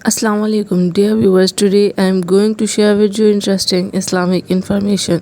Assalamu alaikum dear viewers. Today I am going to share with you interesting Islamic information.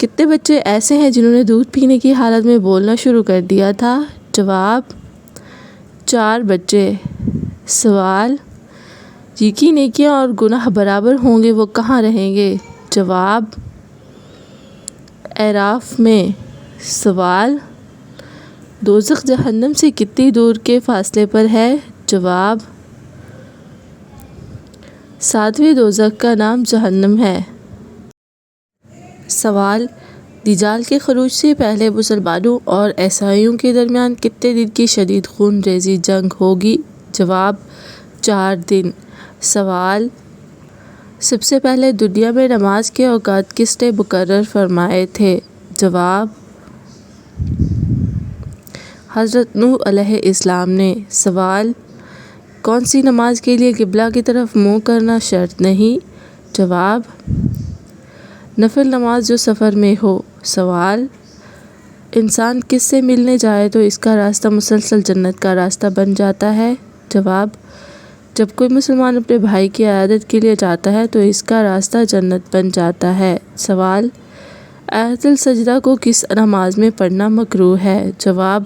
کتنے بچے ایسے ہیں جنہوں نے دودھ پینے کی حالت میں بولنا شروع کر دیا تھا؟ جواب 4 بچے۔ سوال جن کی نیکیاں اور گناہ برابر ہوں گے وہ کہاں رہیں گے؟ جواب اعراف میں۔ سوال دوزخ جہنم سے کتنی دور کے فاصلے پر ہے؟ جواب 7ویں دوزخ کا نام جہنم ہے۔ سوال دجال کے خروج سے پہلے مسلمانوں اور عیسائیوں کے درمیان کتنے دن کی شدید خون ریزی جنگ ہوگی؟ جواب 4 دن۔ سوال سب سے پہلے دنیا میں نماز کے اوقات کس نے مقرر فرمائے تھے؟ جواب حضرت نوح علیہ السلام نے۔ سوال کون سی نماز کے لیے قبلہ کی طرف منہ کرنا شرط نہیں؟ جواب نفل نماز جو سفر میں ہو۔ سوال انسان کس سے ملنے جائے تو اس کا راستہ مسلسل جنت کا راستہ بن جاتا ہے؟ جواب جب کوئی مسلمان اپنے بھائی کی عیادت کے لیے جاتا ہے تو اس کا راستہ جنت بن جاتا ہے۔ سوال آیت السجدہ کو کس نماز میں پڑھنا مکروہ ہے؟ جواب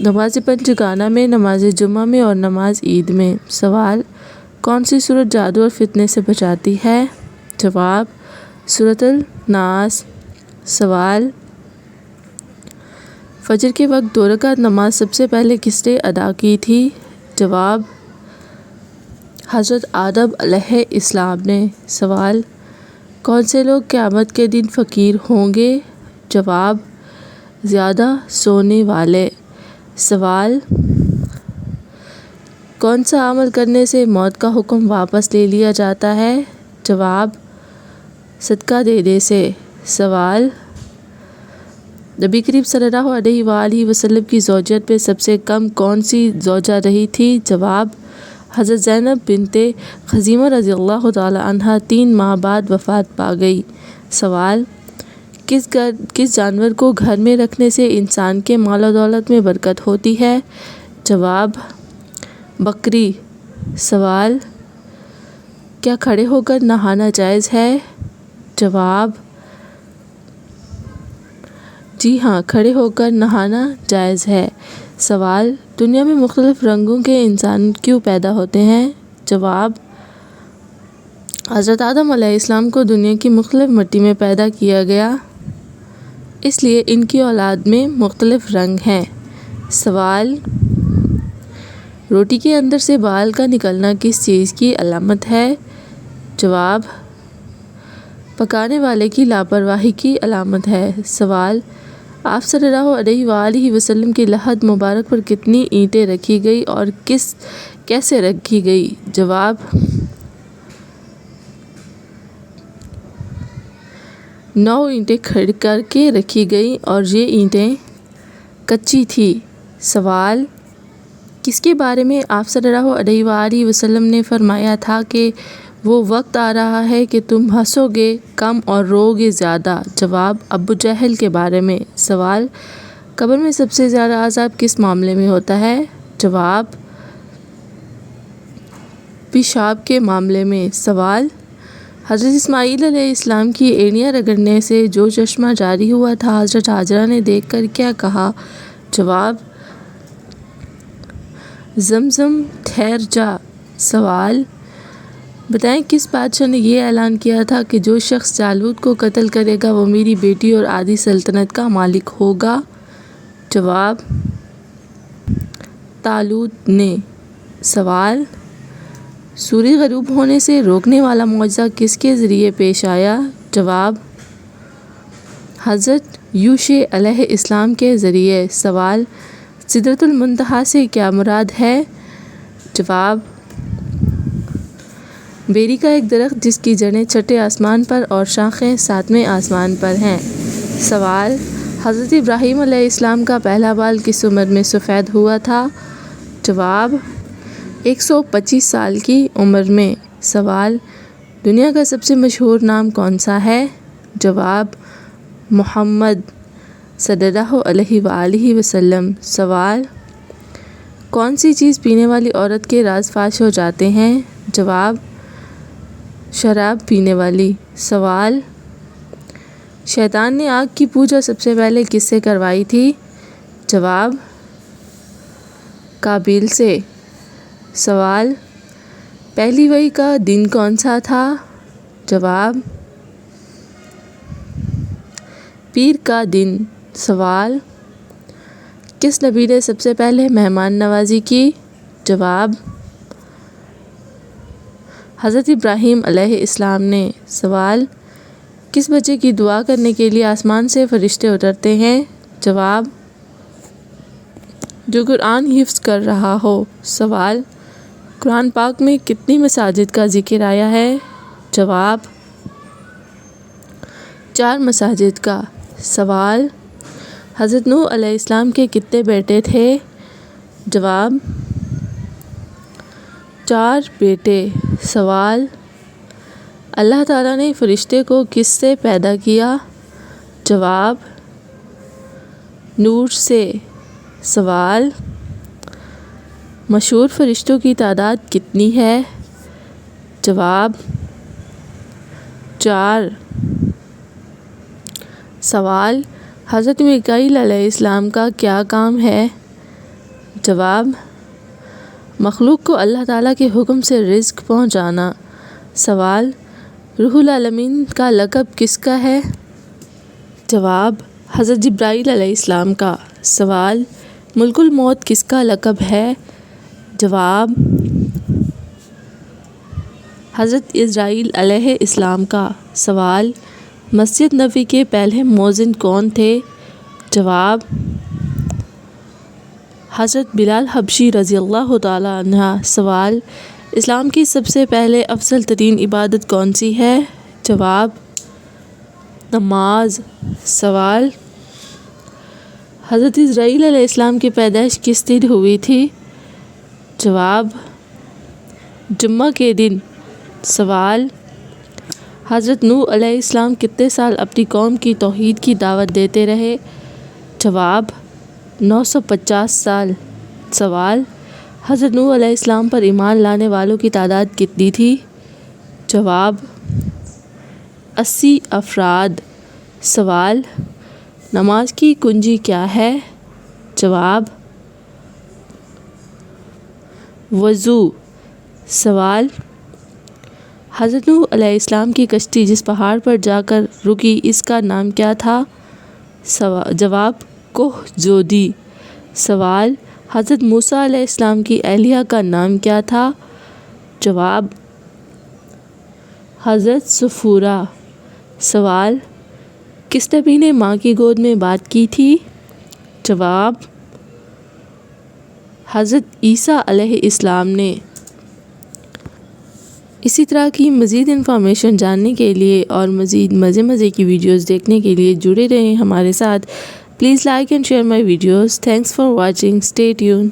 نماز پنجگانہ میں، نماز جمعہ میں اور نماز عید میں۔ سوال کون سی سورت جادو اور فتنے سے بچاتی ہے؟ جواب سورۃ الناس۔ سوال فجر کے وقت 2 رکعت نماز سب سے پہلے کس نے ادا کی تھی؟ جواب حضرت آدم علیہ السلام نے۔ سوال کون سے لوگ قیامت کے دن فقیر ہوں گے؟ جواب زیادہ سونے والے۔ سوال کون سا عمل کرنے سے موت کا حکم واپس لے لیا جاتا ہے؟ جواب صدقہ دینے سے۔ سوال نبی کریم صلی اللہ علیہ وآلہ وسلم کی زوجیت میں سب سے کم کون سی زوجہ رہی تھی؟ جواب حضرت زینب بنت خزیمہ رضی اللہ تعالی عنہا 3 ماہ بعد وفات پا گئی۔ سوال کس جانور کو گھر میں رکھنے سے انسان کے مال و دولت میں برکت ہوتی ہے؟ جواب بکری۔ سوال کیا کھڑے ہو کر نہانا جائز ہے؟ جواب جی ہاں، کھڑے ہو کر نہانا جائز ہے۔ سوال دنیا میں مختلف رنگوں کے انسان کیوں پیدا ہوتے ہیں؟ جواب حضرت آدم علیہ السلام کو دنیا کی مختلف مٹی میں پیدا کیا گیا، اس لیے ان کی اولاد میں مختلف رنگ ہیں۔ سوال روٹی کے اندر سے بال کا نکلنا کس چیز کی علامت ہے؟ جواب پکانے والے کی لاپرواہی کی علامت ہے۔ سوال آپ صلی اللہ علیہ وآلہ وسلم کی لحد مبارک پر کتنی اینٹیں رکھی گئی اور کیسے رکھی گئی؟ جواب 9 اینٹیں کھڑی کر کے رکھی گئی اور یہ اینٹیں کچی تھی۔ سوال کس کے بارے میں آپ صلی اللہ علیہ وآلہ وسلم نے فرمایا تھا کہ وہ وقت آ رہا ہے کہ تم ہنسو گے کم اور رو گے زیادہ؟ جواب ابو جہل کے بارے میں۔ سوال قبر میں سب سے زیادہ عذاب کس معاملے میں ہوتا ہے؟ جواب پیشاب کے معاملے میں۔ سوال حضرت اسماعیل علیہ السلام کی اینٹیاں رگڑنے سے جو چشمہ جاری ہوا تھا حضرت ہاجرہ نے دیکھ کر کیا کہا؟ جواب زمزم ٹھہر جا۔ سوال بتائیں کس بادشاہ نے یہ اعلان کیا تھا کہ جو شخص جالوت کو قتل کرے گا وہ میری بیٹی اور آدھی سلطنت کا مالک ہوگا؟ جواب طالوت نے۔ سوال سورج غروب ہونے سے روکنے والا معجزہ کس کے ذریعے پیش آیا؟ جواب حضرت یوشع علیہ السلام کے ذریعے۔ سوال سدرۃ المنتہا سے کیا مراد ہے؟ جواب بیری کا ایک درخت جس کی جڑیں چھٹے آسمان پر اور شاخیں 7ویں آسمان پر ہیں۔ سوال حضرت ابراہیم علیہ السلام کا پہلا بال کس عمر میں سفید ہوا تھا؟ جواب 125 سال کی عمر میں۔ سوال دنیا کا سب سے مشہور نام کون سا ہے؟ جواب محمد صلی اللہ علیہ وآلہ وسلم۔ سوال کون سی چیز پینے والی عورت کے راز فاش ہو جاتے ہیں؟ جواب شراب پینے والی۔ سوال شیطان نے آگ کی پوجا سب سے پہلے کس سے کروائی تھی؟ جواب قابیل سے۔ سوال پہلی وحی کا دن کون سا تھا؟ جواب پیر کا دن۔ سوال کس نبی نے سب سے پہلے مہمان نوازی کی؟ جواب حضرت ابراہیم علیہ السلام نے۔ سوال کس بچے کی دعا کرنے کے لیے آسمان سے فرشتے اترتے ہیں؟ جواب جو قرآن حفظ کر رہا ہو۔ سوال قرآن پاک میں کتنی مساجد کا ذکر آیا ہے؟ جواب 4 مساجد کا۔ سوال حضرت نوح علیہ السلام کے کتنے بیٹے تھے؟ جواب 4 بیٹے۔ سوال اللہ تعالیٰ نے فرشتے کو کس سے پیدا کیا؟ جواب نور سے۔ سوال مشہور فرشتوں کی تعداد کتنی ہے؟ جواب 4۔ سوال حضرت میکائیل علیہ السلام کا کیا کام ہے؟ جواب مخلوق کو اللہ تعالیٰ کے حکم سے رزق پہنچانا۔ سوال روح العالمین کا لقب کس کا ہے؟ جواب حضرت جبرائیل علیہ السلام کا۔ سوال ملک الموت کس کا لقب ہے؟ جواب حضرت اسرائیل علیہ السلام کا۔ سوال مسجد نبوی کے پہلے مؤذن کون تھے؟ جواب حضرت بلال حبشی رضی اللہ تعالیٰ عنہ۔ سوال اسلام کی سب سے پہلے افضل ترین عبادت کون سی ہے؟ جواب نماز۔ سوال حضرت اسرائیل علیہ السلام کی پیدائش کس دن ہوئی تھی؟ جواب جمعہ کے دن۔ سوال حضرت نوح علیہ السلام کتنے سال اپنی قوم کی توحید کی دعوت دیتے رہے؟ جواب 950 سال۔ سوال حضرت نوح علیہ السلام پر ایمان لانے والوں کی تعداد کتنی تھی؟ جواب 80 افراد۔ سوال نماز کی کنجی کیا ہے؟ جواب وضو۔ سوال حضرت نوح علیہ السلام کی کشتی جس پہاڑ پر جا کر رکی اس کا نام کیا تھا؟ جواب کوہ جودی۔ سوال حضرت موسیٰ علیہ السلام کی اہلیہ کا نام کیا تھا؟ جواب حضرت صفورہ۔ سوال کس نبی نے ماں کی گود میں بات کی تھی؟ جواب حضرت عیسیٰ علیہ السلام نے۔ اسی طرح کی مزید انفارمیشن جاننے کے لیے اور مزید مزے کی ویڈیوز دیکھنے کے لیے جڑے رہیں ہمارے ساتھ۔ Please like and share my videos. Thanks for watching. Stay tune.